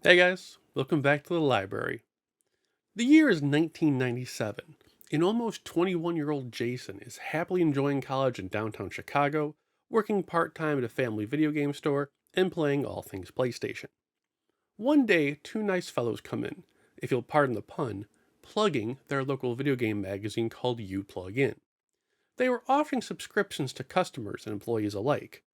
Hey guys, welcome back to the library. The year is 1997, and almost 21-year-old Jason is happily enjoying college in downtown Chicago, working part-time at a family video game store, and playing all things PlayStation. One day, two nice fellows come in, if you'll pardon the pun, plugging their local video game magazine called You Plug In. They were offering subscriptions to customers and employees alike.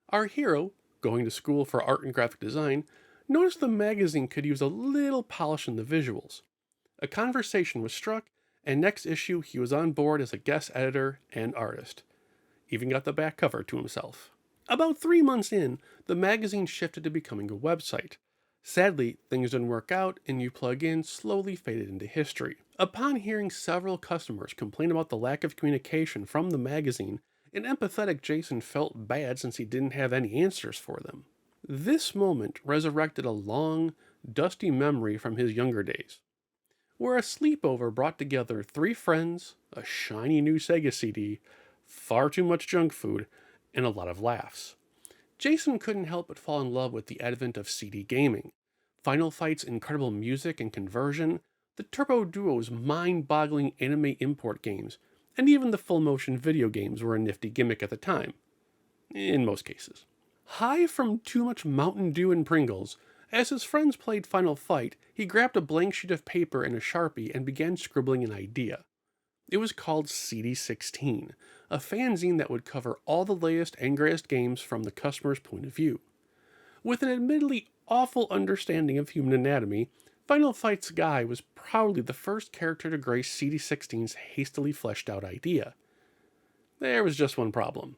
Our hero, going to school for art and graphic design, noticed the magazine could use a little polish in the visuals. A conversation was struck, and next issue he was on board as a guest editor and artist. Even got the back cover to himself. About 3 months in, the magazine shifted to becoming a website. Sadly, things didn't work out, and You Plug In slowly faded into history. Upon hearing several customers complain about the lack of communication from the magazine, an empathetic Jason felt bad since he didn't have any answers for them. This moment resurrected a long, dusty memory from his younger days, where a sleepover brought together three friends, a shiny new Sega CD, far too much junk food, and a lot of laughs. Jason couldn't help but fall in love with the advent of CD gaming. Final Fight's incredible music and conversion, the Turbo Duo's mind-boggling anime import games, and even the full-motion video games were a nifty gimmick at the time. In most cases. High from too much Mountain Dew and Pringles, as his friends played Final Fight, he grabbed a blank sheet of paper and a Sharpie and began scribbling an idea. It was called CD16, a fanzine that would cover all the latest and greatest games from the customer's point of view. With an admittedly awful understanding of human anatomy, Final Fight's Guy was proudly the first character to grace CD16's hastily fleshed out idea. There was just one problem.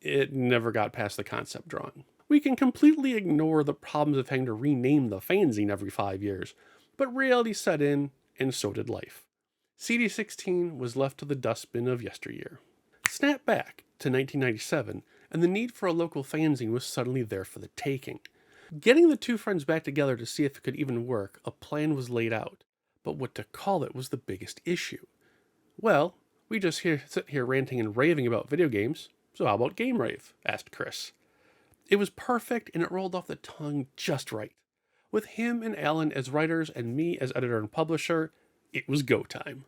It never got past the concept drawing. We can completely ignore the problems of having to rename the fanzine every 5 years, but reality set in, and so did life. CD16 was left to the dustbin of yesteryear. Snap back to 1997, and the need for a local fanzine was suddenly there for the taking. Getting the two friends back together to see if it could even work, a plan was laid out, but what to call it was the biggest issue. Well, we just sit here ranting and raving about video games, so how about Game-Rave? Asked Chris. It was perfect and it rolled off the tongue just right. With him and Alan as writers and me as editor and publisher, it was go time.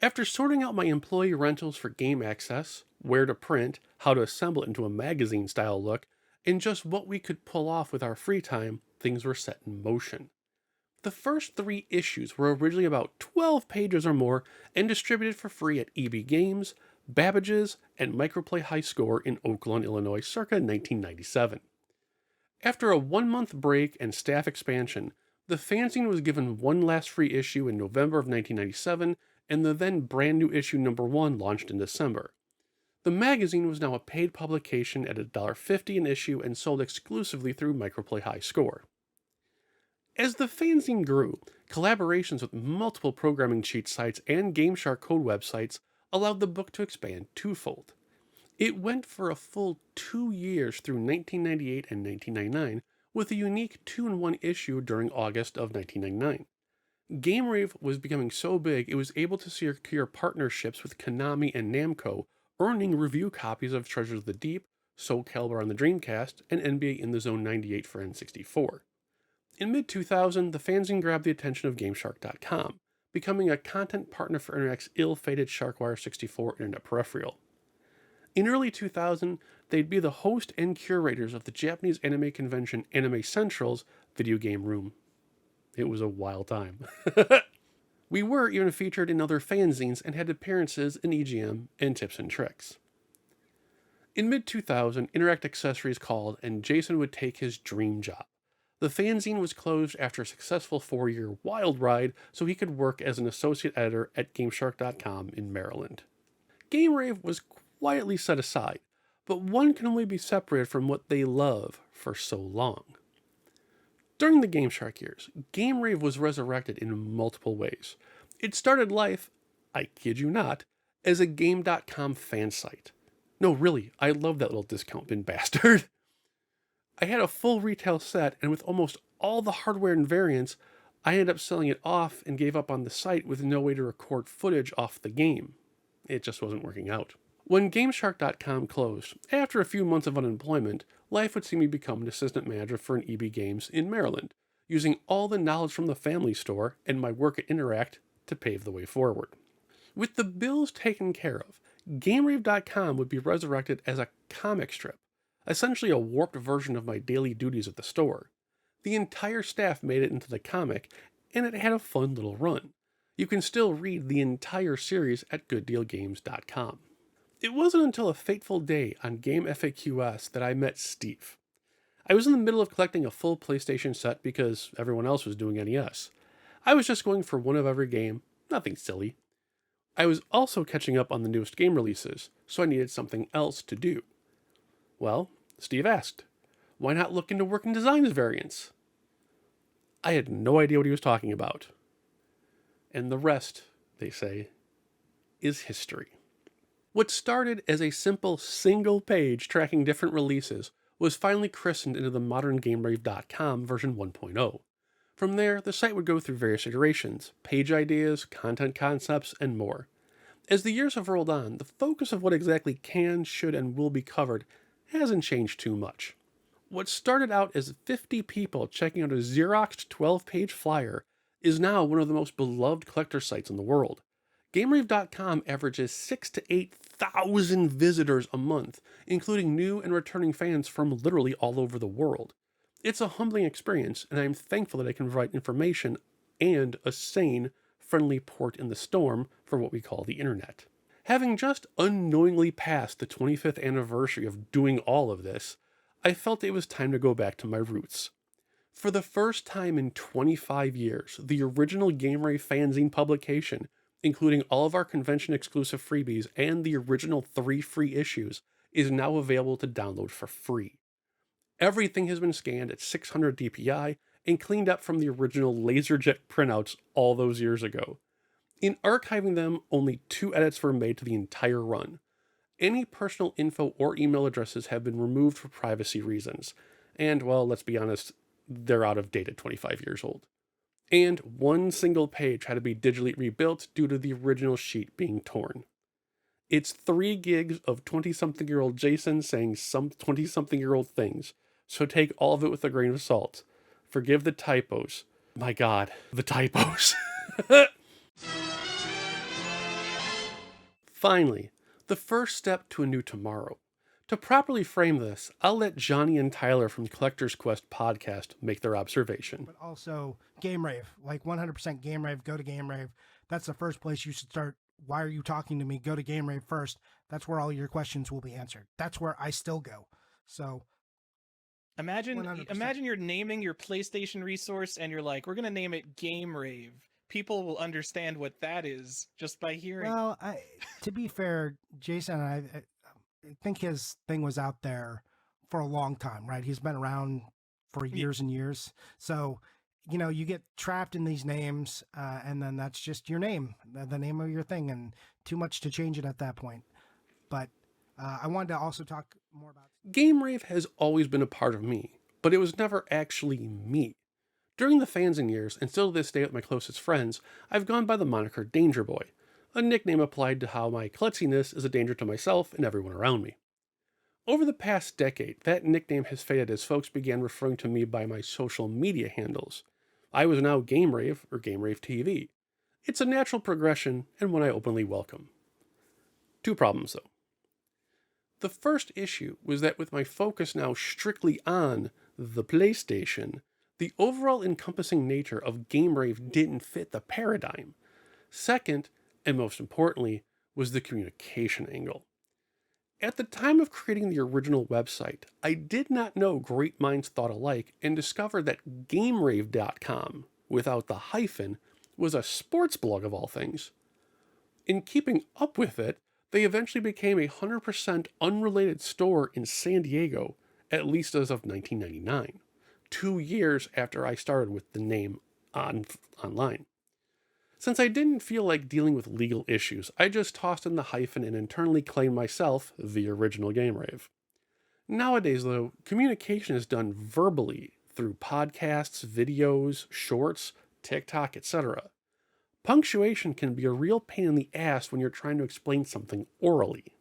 After sorting out my employee rentals for game access, where to print, how to assemble it into a magazine style look, and just what we could pull off with our free time, things were set in motion. The first 3 issues were originally about 12 pages or more and distributed for free at EB Games, Babbage's, and Microplay High Score in Oak Lawn, Illinois, circa 1997. After a 1-month break and staff expansion, the fanzine was given one last free issue in November of 1997, and the then brand new issue number 1 launched in December. The magazine was now a paid publication at $1.50 an issue and sold exclusively through Microplay High Score. As the fanzine grew, collaborations with multiple programming cheat sites and GameShark code websites allowed the book to expand twofold. It went for a full 2 years through 1998 and 1999, with a unique 2-in-1 issue during August of 1999. Game-Rave was becoming so big it was able to secure partnerships with Konami and Namco, earning review copies of Treasures of the Deep, Soul Calibur on the Dreamcast, and NBA in the Zone 98 for N64. In mid-2000, the fanzine grabbed the attention of GameShark.com, becoming a content partner for Internet's ill-fated Sharkwire 64 internet peripheral. In early 2000, they'd be the host and curators of the Japanese anime convention Anime Central's video game room. It was a wild time. We were even featured in other fanzines and had appearances in EGM and Tips and Tricks. In mid-2000, Interact Accessories called and Jason would take his dream job. The fanzine was closed after a successful 4-year wild ride so he could work as an associate editor at GameShark.com in Maryland. Game-Rave was quietly set aside, but one can only be separated from what they love for so long. During the GameShark years, Game-Rave was resurrected in multiple ways. It started life, I kid you not, as a Game.com fan site. No, really, I love that little discount bin bastard. I had a full retail set, and with almost all the hardware and variants, I ended up selling it off and gave up on the site with no way to record footage off the game. It just wasn't working out. When GameShark.com closed, after a few months of unemployment, life would see me become an assistant manager for an EB Games in Maryland, using all the knowledge from the family store and my work at Interact to pave the way forward. With the bills taken care of, Game-Rave.com would be resurrected as a comic strip, essentially a warped version of my daily duties at the store. The entire staff made it into the comic, and it had a fun little run. You can still read the entire series at gooddealgames.com. It wasn't until a fateful day on Game FAQs that I met Steve. I was in the middle of collecting a full PlayStation set because everyone else was doing NES. I was just going for one of every game, nothing silly. I was also catching up on the newest game releases, so I needed something else to do. Well, Steve asked, why not look into working designs variants? I had no idea what he was talking about. And the rest, they say, is history. What started as a simple single page tracking different releases was finally christened into the modern GameRave.com version 1.0. From there, the site would go through various iterations, page ideas, content concepts, and more. As the years have rolled on, the focus of what exactly can, should, and will be covered hasn't changed too much. What started out as 50 people checking out a Xeroxed 12-page flyer is now one of the most beloved collector sites in the world. GameRave.com averages 6,000 to 8,000 visitors a month, including new and returning fans from literally all over the world. It's a humbling experience, and I am thankful that I can provide information and a sane, friendly port in the storm for what we call the internet. Having just unknowingly passed the 25th anniversary of doing all of this, I felt it was time to go back to my roots. For the first time in 25 years, the original Game-Rave Fanzine publication, including all of our convention-exclusive freebies and the original 3 free issues, is now available to download for free. Everything has been scanned at 600 dpi and cleaned up from the original LaserJet printouts all those years ago. In archiving them, only 2 edits were made to the entire run. Any personal info or email addresses have been removed for privacy reasons, and, well, let's be honest, they're out of date at 25 years old. And one single page had to be digitally rebuilt due to the original sheet being torn. It's 3 gigs of 20-something-year-old Jason saying some 20-something-year-old things, so take all of it with a grain of salt. Forgive the typos. My God, the typos. Finally, the first step to a new tomorrow. To properly frame this, I'll let Johnny and Tyler from Collector's Quest podcast make their observation. But also Game-Rave, like 100% Game-Rave, go to Game-Rave. That's the first place you should start. Why are you talking to me? Go to Game-Rave first. That's where all your questions will be answered. That's where I still go. So Imagine 100%. you're naming your PlayStation resource and you're like, we're going to name it Game-Rave. People will understand what that is just by hearing. Well, to be fair, Jason, I think his thing was out there for a long time, right? He's been around for years and years. So, you know, you get trapped in these names, and then that's just your name, the name of your thing, and too much to change it at that point. But I wanted to also talk more about... Game-Rave has always been a part of me, but it was never actually me. During the Fanzine years, and still to this day with my closest friends, I've gone by the moniker Danger Boy, a nickname applied to how my klutziness is a danger to myself and everyone around me. Over the past decade, that nickname has faded as folks began referring to me by my social media handles. I was now Game-Rave, or Game-Rave TV. It's a natural progression, and one I openly welcome. 2 problems, though. The first issue was that with my focus now strictly on the PlayStation, the overall encompassing nature of Game-Rave didn't fit the paradigm. Second, and most importantly, was the communication angle. At the time of creating the original website, I did not know great minds thought alike and discovered that GameRave.com, without the hyphen, was a sports blog of all things. In keeping up with it, they eventually became a 100% unrelated store in San Diego, at least as of 1999. 2 years after I started with the name online. Since I didn't feel like dealing with legal issues, I just tossed in the hyphen and internally claimed myself the original Game-Rave. Nowadays, though, communication is done verbally through podcasts, videos, shorts, TikTok, etc. Punctuation can be a real pain in the ass when you're trying to explain something orally.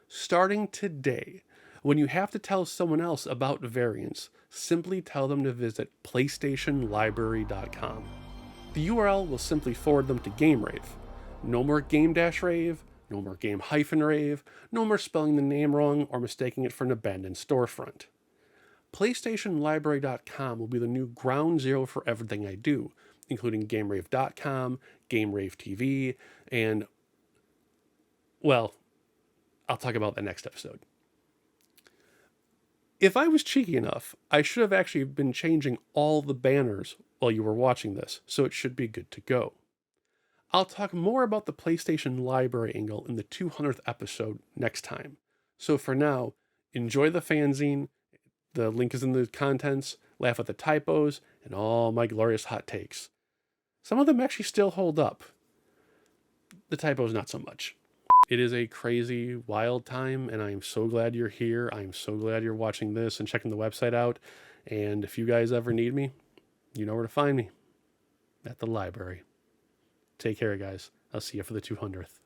Starting today, When you have to tell someone else about variants, simply tell them to visit PlayStationLibrary.com. The URL will simply forward them to Game-Rave. No more game-rave, no more game-rave, no more spelling the name wrong or mistaking it for an abandoned storefront. PlayStationLibrary.com will be the new ground zero for everything I do, including GameRave.com, GameRave TV, and, well, I'll talk about that next episode. If I was cheeky enough, I should have actually been changing all the banners while you were watching this, so it should be good to go. I'll talk more about the PlayStation Library angle in the 200th episode next time. So for now, enjoy the fanzine. The link is in the contents. Laugh at the typos and all my glorious hot takes. Some of them actually still hold up. The typos, not so much. It is a crazy, wild time, and I am so glad you're here. I'm so glad you're watching this and checking the website out. And if you guys ever need me, you know where to find me. At the library. Take care, guys. I'll see you for the 200th.